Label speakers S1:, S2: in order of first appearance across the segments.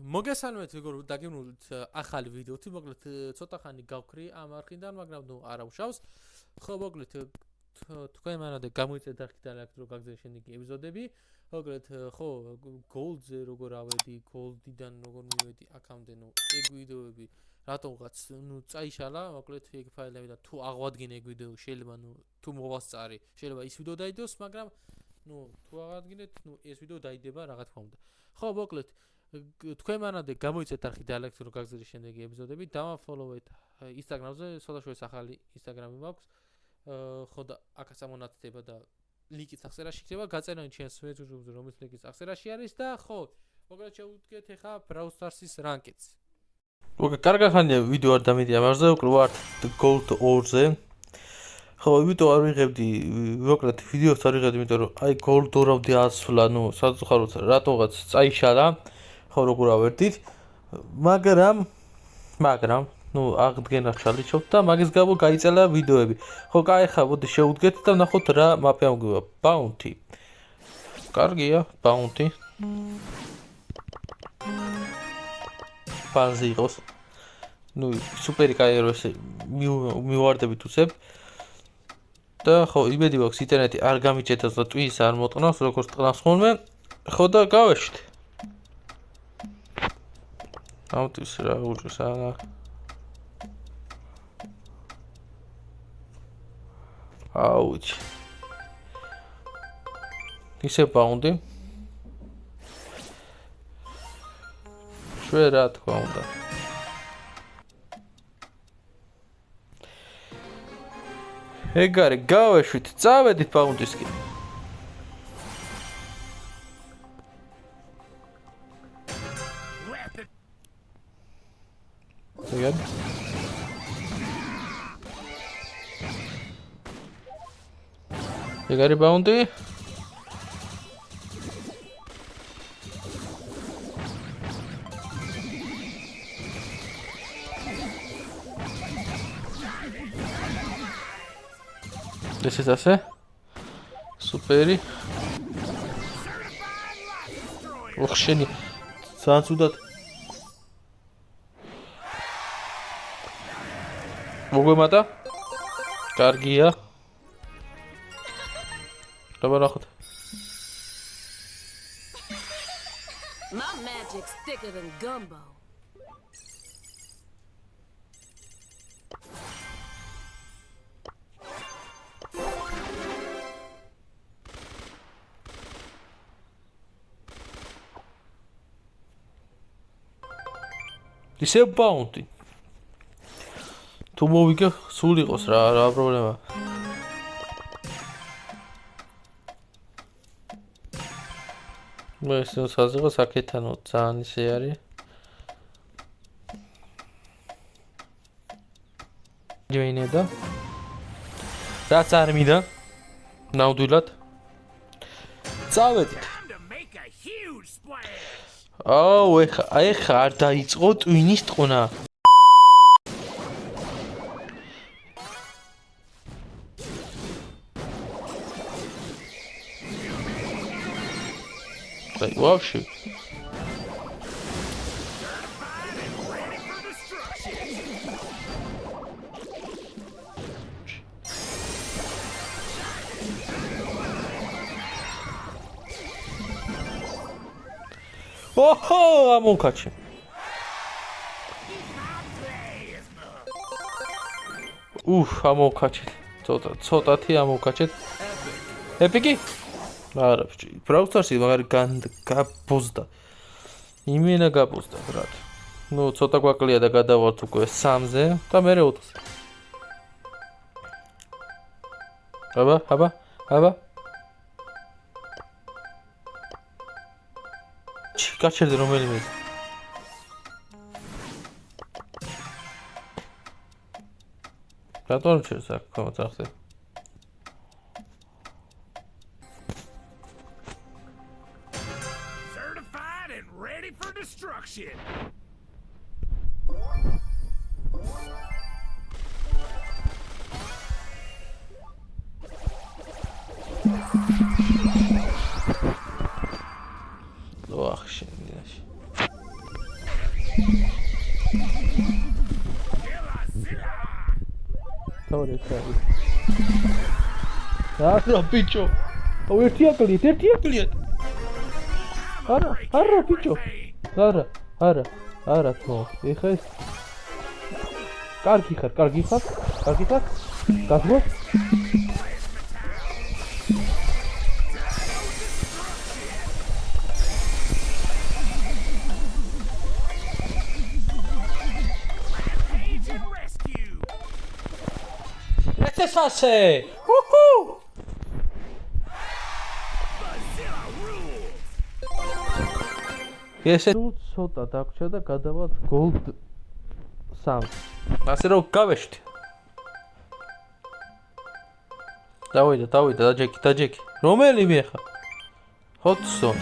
S1: მოგესალმებით როგორ დაგემნულით ახალი ვიდეოთი, მოკლედ ცოტა ხანი გავქრი ამ არხიდან, მაგრამ ნუ არ აუშავს. ხო, მოკლედ თქვენ მანამდე გამოიწევთ არხით ელექტროგაგზის შემდეგი ეპიზოდები. მოკლედ ხო, Gold-ზე როგორ ავედი, Gold-დან როგორ მივედი აქამდე, ნუ ეგ ვიდეოები რატომღაც ნუ წაიშალა, მოკლედ ეგ ფაილები და თუ აღვადგინე ეგ ვიდეო, შეიძლება ნუ თუ მოვასწარი, შეიძლება ის ვიდეო დაიდოს, მაგრამ ნუ თუ აღადგინეთ, ნუ ეს ვიდეო დაიდება რა თქმა უნდა. ხო, მოკლედ თქვენ მანამდე გამოიწევთ არხით ელექტროგაგზის შემდეგი ეპიზოდები, დავაფოლოვეთ Instagram-ზე, სხვადასხვა ახალი Instagram-ი მაქვს. ხო და აქაც ამონათდება და ლინკიც აღწერაში იქნება, გაწერენ ჩემს Facebook-ზე, რომელიც ლინკიც აღწერაში არის და ხო, მოკლედ შევუდგეთ ახლა Brawl Stars-ის რანკედს. მოგე კარგი ხანია ვიდეო არ დამედი ამაზე, უკვე ვარ Gold 2-ზე. ხო, ვიდეო არ ვიღებდი, მოკლედ ვიდეოს არ ვიღებდი, იმიტომ რომ აი Gold 2-მდე ასვლა, ნუ საწუხაროდ რატომღაც წაიშალა. ხო, როგორ ავერდით, მაგრამ ნუ აღდგენა ჩალიჩობთ და მაგის გამო გაიწელა ვიდეოები. ხო, კაი ხა, მოდი შევუდგეთ და ნახოთ რა მაპი ამგვივა. Bounty. კარგია, Bounty. ფანზი იყოს. ნუ სუპერი კაი რო ესე მივარდებით უცებ. და ხო, იმედი მაქვს ინტერნეტი არ გამიჭედოს და ტვინს არ მოტყნავს, როგორც ტყნავს ხოლმე. ხო და გავეშთ. Bounty-ს რა უჭირს არა. აუჩ. ისე Bounty. შვე რა თქვა უნდა. ეგ არის, გავეშვით, წავედით Bounty-სკენ. ეგ ეგ არის Bounty. ეს ის ასე სუპერი ოხშენი ძალიან ცუდად მოგვემატა კარგია დაბა ნახოთ
S2: My magic's thicker than gumbo.
S1: ისე Bounty. თუ მოვიგე, სულ იყოს რა პრობლემა. მე ისე საზღვა საკეთანო ძალიან ისე არის. ჯეინე და რაც არ მინდა ნამდვილად წავედით. აუ, ეხა არ დაიწყო ტვინის ტყნა. აი, ვაფშე. ოჰო, ამოვკაჩე. ამოვკაჩეთ. ცოტათი ამოვკაჩეთ. ეპიკი? არა, Brawl Stars-ი მაგარი გაბოზდა. იმენა გაბოზდა, ბრატ. ნუ ცოტა გვაკლია და გადავართ უკვე 3-ზე და მერე 4-ზე. აბა. გაჩერდე რომელიმე. რატომ ჩერს აქ කොმოთ ახსე?
S3: Certified and ready for destruction.
S1: არა ბიჭო. აუ ერთი აკლიეთ. არა ბიჭო. არა თო. ეხა ეს კარგი ხარ. გასმო. ეს ასე. ჰუჰუ. ესე ცოტა დაგვრჩა და გადავალთ gold 3. ასე რომ გავეშთი. დავიდა, დაჯექი. რომელიმე ხა? Hudson.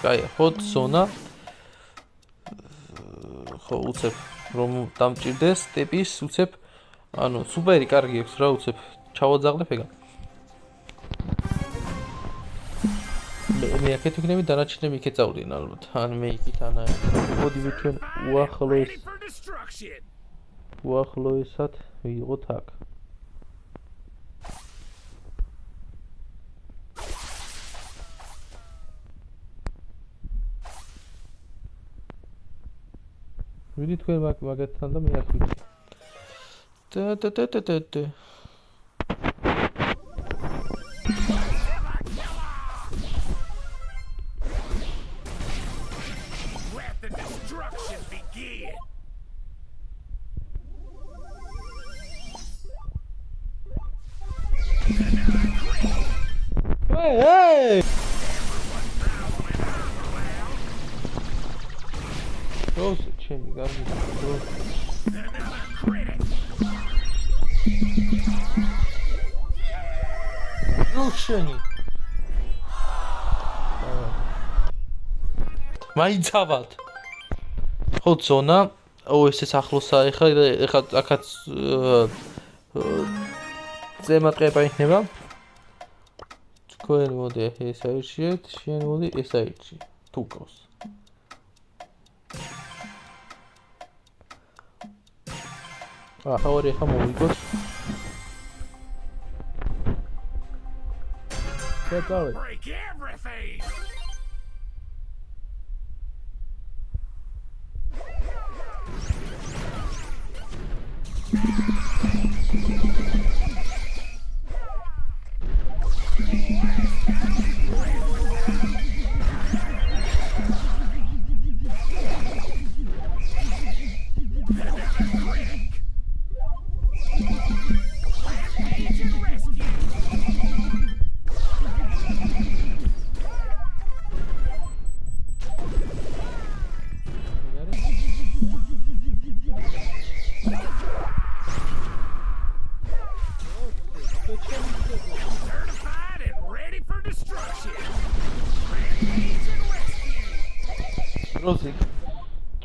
S1: კაია, Hudson-ა. ხო, უცებ რომ დამჭირდეს ტიპის, უცებ ანუ სუპერი კარგი აქვს რა, უცებ ჩავაძაღლებ ეგა. მე აქეთ ვიქნები დანარჩენები იქეთ წავდიან ალბათ. ან მე იქით ანა. მოდივე ჩვენ უახლოესად ვიღოთ აქ. ვიდი თქვენ მაგათთან და მე აქ ვიცი. და Hey! Rose, ჩემი გარგი. Რუშენი. მაიცავალთ. ხო ზონა, ესეც ახლოსა ეხა აქაც ზემატყება იქნება. თქვენ მოდი ეს აირჩიეთ, შენ მოდი ეს აირჩი. თუ გავს. ორი ხა მოვიგოთ. Break everything.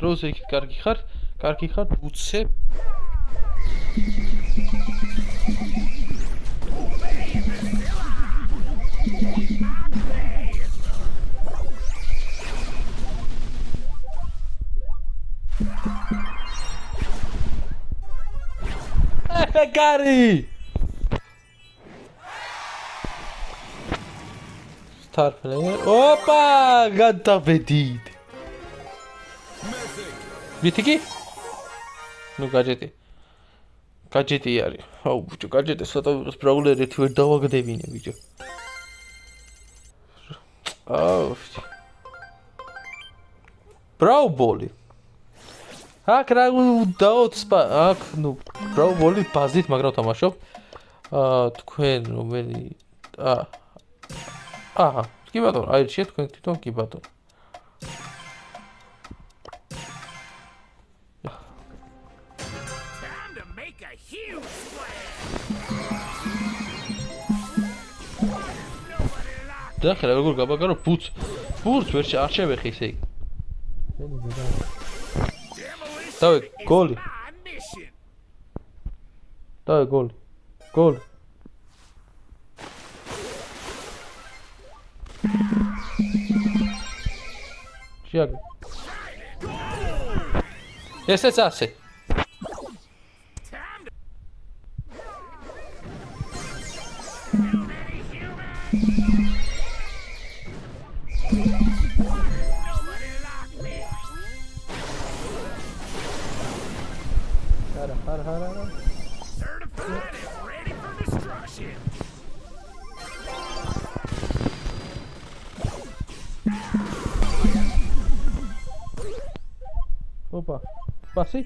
S1: დროზე იქ კარგი ხარ, უცებ. Gary! Star player. Opa! გადავედით. მითიკი? ნუ გაჯეტი. გაჯეტი არის. აუ ბიჭო, გაჯეტე ცოტა ვიყოს ბრაულერი ერთი ვერ დავაგდებინე ბიჭო. აუ. ბრაუბოლი. აქ რა დაოთ სპა, აქ ნუ ბრაუბოლი ბაზით მაგრამ თამაშობ. თქვენ რომელი აჰა, კი ბატონო, აირჩიეთ თქვენ თვითონ კი ბატონო. და ხერა როგორ გაბაგარო ბურთს ვერ არ შევეხი ესე იგი. დავე გოლი. გოლი. შეაგე. ესეც ასე. ოპა. პასი.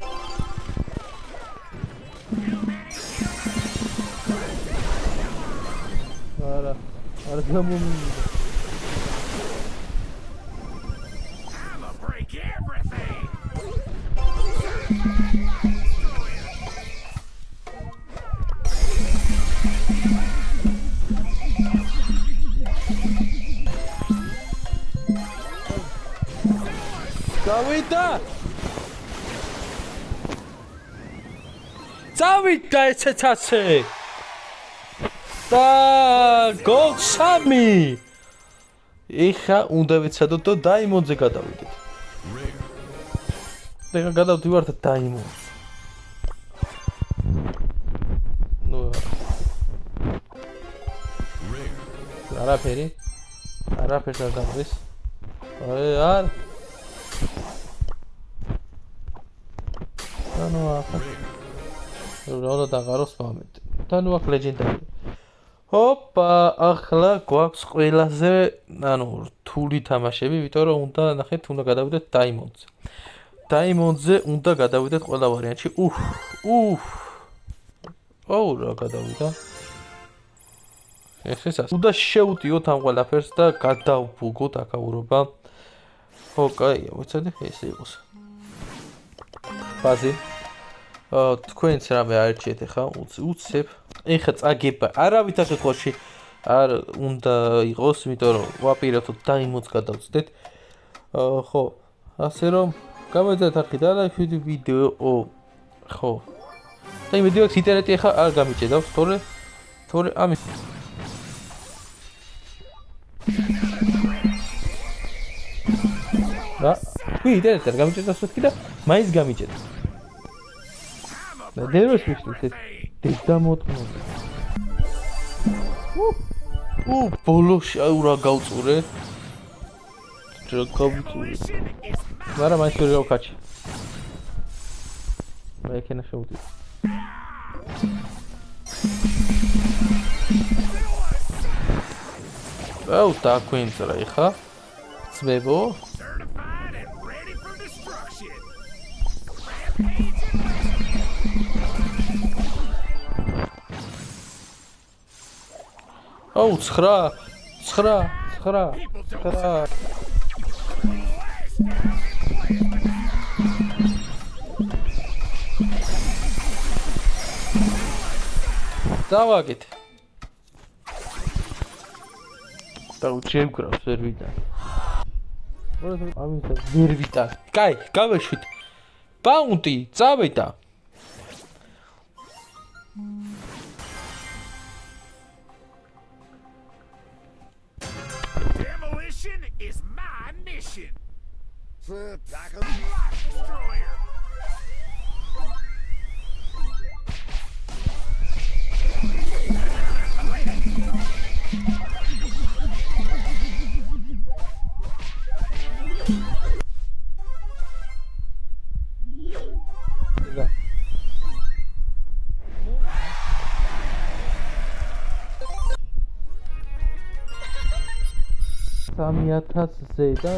S1: არა გამომინდა.
S3: I'ma break everything.
S1: წავიდა ეცეცაცე და გოლ 3 ეხა უნდა ვიცადოთ და დაიმონზე გადავიდეთ ეხა გადავდივართ დაიმონს ნუ არაფერი არაფერს არ დამრის არ ანუ ახლა რა დაღაროს მომენტ. თან ვაკ ლეგენდარი. ჰოპა, ახლა გვაქვს ყველაზე, ანუ რთული თამაშები, ვიტყვი რომ უნდა ნახეთ, უნდა გადავიდეთ დაიმონდზე. დაიმონდზე უნდა გადავიდეთ ყველა ვარიანტში. ოუ, რა გადავიდა. ესესაც. უნდა შევდიოთ ამ ყველაფერს და გადავბუგოთ აკაურობა. ხო, კაია, ვიცოდი, ესე იყოს. ბაზი თქვენც რამე არჩიეთ ახლა უცებ ეხა წაგება არავით ახლა ხოში არ უნდა იყოს იმიტომ რომ ვაპირებთ დაიმონს გადავწდეთ ხო ასე რომ გამოიძახეთ არხი და ლაიქი ვიდეო ხო და იმ ვიდეოებს ინტერნეტი ახლა არ გამიჭედავს თორე ამის და ინტერნეტი არ გამიჭედავს ვთქი და მაინც გამიჭედავს და დეროს ვიშლის ეს დამოტყნობა ბოლოში აურა გავწურე რა გავწურე მაგრამ მაინც ვერ გავკაჩი მე ექენა შევდი აუ დაგვინწრა ეხა ძმებო აუ 9 დავაგეთ და უჩემკრავს ვერ ვიდა ამისა ვერ ვიდა კაი გავეშვით ბაუნტი წავიდა
S3: is my mission. Like a life destroyer.
S1: სამიათასზე და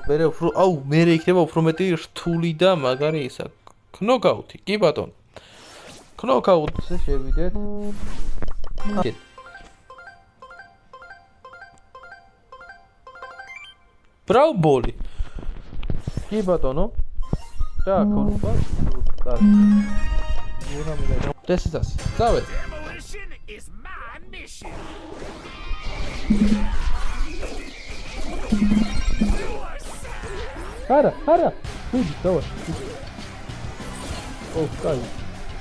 S1: მერე უფრო აუ მერე იქნება უფრო მეტი რთული და მაგარი ისა knockout-ი კი ბატონო knockout-ზე შევიდეთ ბრაუბოლი კი ბატონო რა ქონდა კარგი ვიღა მე დესეცას წავედ
S3: Demolition is my mission.
S1: არა ვიდი დავა ო კაი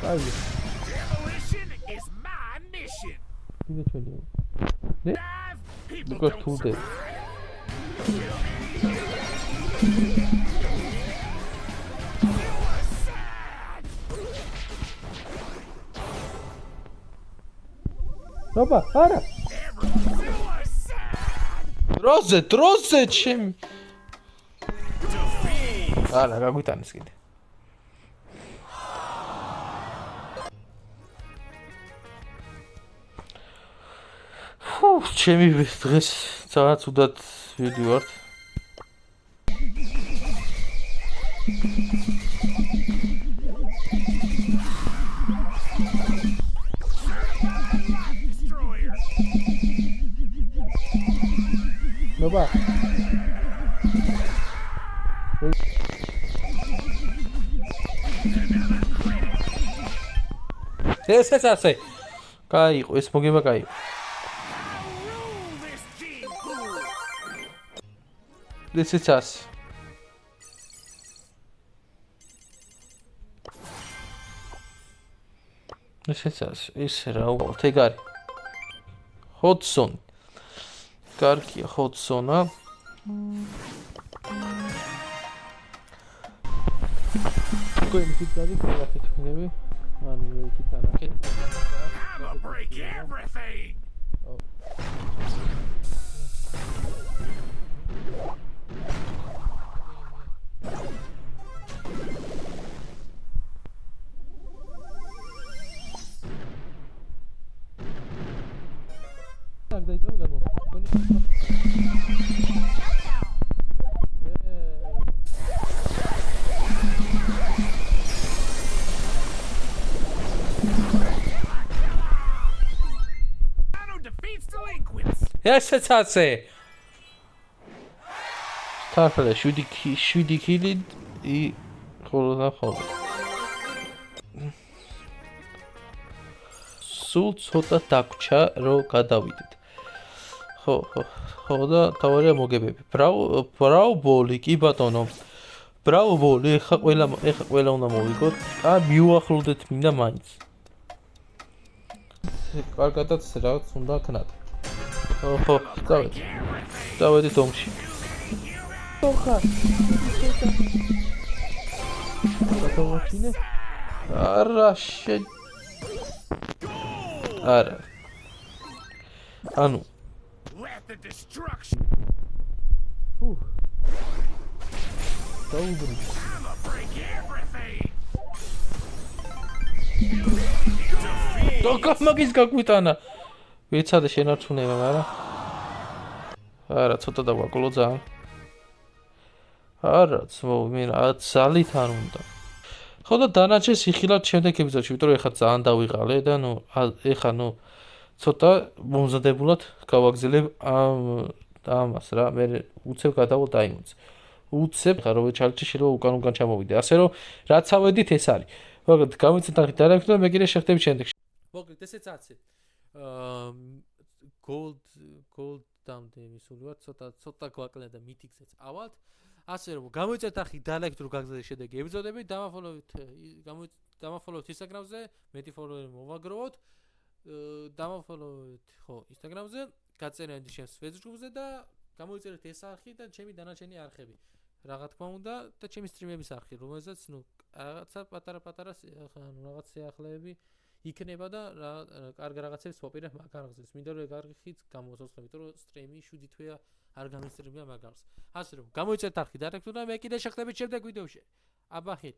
S3: Demolition is my mission.
S1: იდე ჩვენი ნე
S3: People
S1: გოს
S3: don't
S1: თუდე ოპა არა დროზე ჩემი არა გაგვიტანეს კიდე ჩემი დღეს ძალიან ცუდად ვიდივართ ნობა ესეც ასე კაი იყო ეს მოგება კაი
S3: Rule this gene pool.
S1: ესეც ასე ესეც ასე ისე რა უყავთ ეგ არის ჰოდსონი კარგია ჰოდსონა თქვენი ფიქრები ყველაფერი თქვენები ანუ იქით არაკეთ
S3: I'ma break everything.
S1: так დაიწყო განმო
S3: Nano defeats delinquents.
S1: ესეც ასე თარფლა 7 კილი ხოლო და ხოლო სულ ცოტა დაგვრჩა რომ გადავიდეთ ხო და თავარია მოგებები ბრავო ბოლი კი ბატონო ბრავო ბოლი ეხა ყველა უნდა მოვიგოთ მიუახლოვდეთ მინდა მაინც კარგადაც რაღაც უნდა ქნათ ხო დავედით ომში ხა არა არა ანუ
S3: Let the destruction.
S1: დაუბრუნდი
S3: I'ma break everything.
S1: დოკა მაგის გაგვიტანა ვიცადე შენარჩუნება მაგრამ არა ცოტა დავაკოლო ძალიან არა მე რა ძალით არ უნდა ხო და დანარჩენს იხილავთ შემდეგ ეპიზოდში ვიტყვი ეხლა ძალიან დავიღალე და ეხლა ცოტა მომზადებულად გავაგზელებ ამას რა მე უცებ გადავალ დაიმოც უცებ ხა რომ ჩალენჯი შეიძლება უკან ჩამოვიდე ასე რომ რაც ავედით ეს არის მოკლედ გამიცეთ ახლა დირექტორ და მე კიდე შეხდები შემდეგში მოკლედ ესეც ასე gold დამდე მისულივარ ცოტა გვაკლდა და მითიქსაც ავალთ ასე რომ გამიცეთ ახლა დირექტორ გაგზავნეს შედეგი ეპიზოდები დამაფოლოვეთ Instagram-ზე მეტი ფოლოვერი მოვაგროვოთ დამაფოლოვეთ ხო Instagram-ზე გაწერეთ ჩემს Facebook-ზე და გამოიწერეთ ეს არხი და ჩემი დანარჩენი არხები რა თქმა უნდა და ჩემი სტრიმების არხი რომელზეც რაღაცა პატარა ანუ რაღაც შეახლეები იქნება და კარგ რაღაცებს ვაპირებ მაგ არხზე მინდა რომ ეგ არხიც გამოსწორო იმიტომ რომ სტრიმი 7 თვეა არ გამისტრიმია მაგ არხს ასე რომ გამოიწერეთ არხი დირექტორ და მე კიდე შეხდებით შემდეგ ვიდეოში აბახით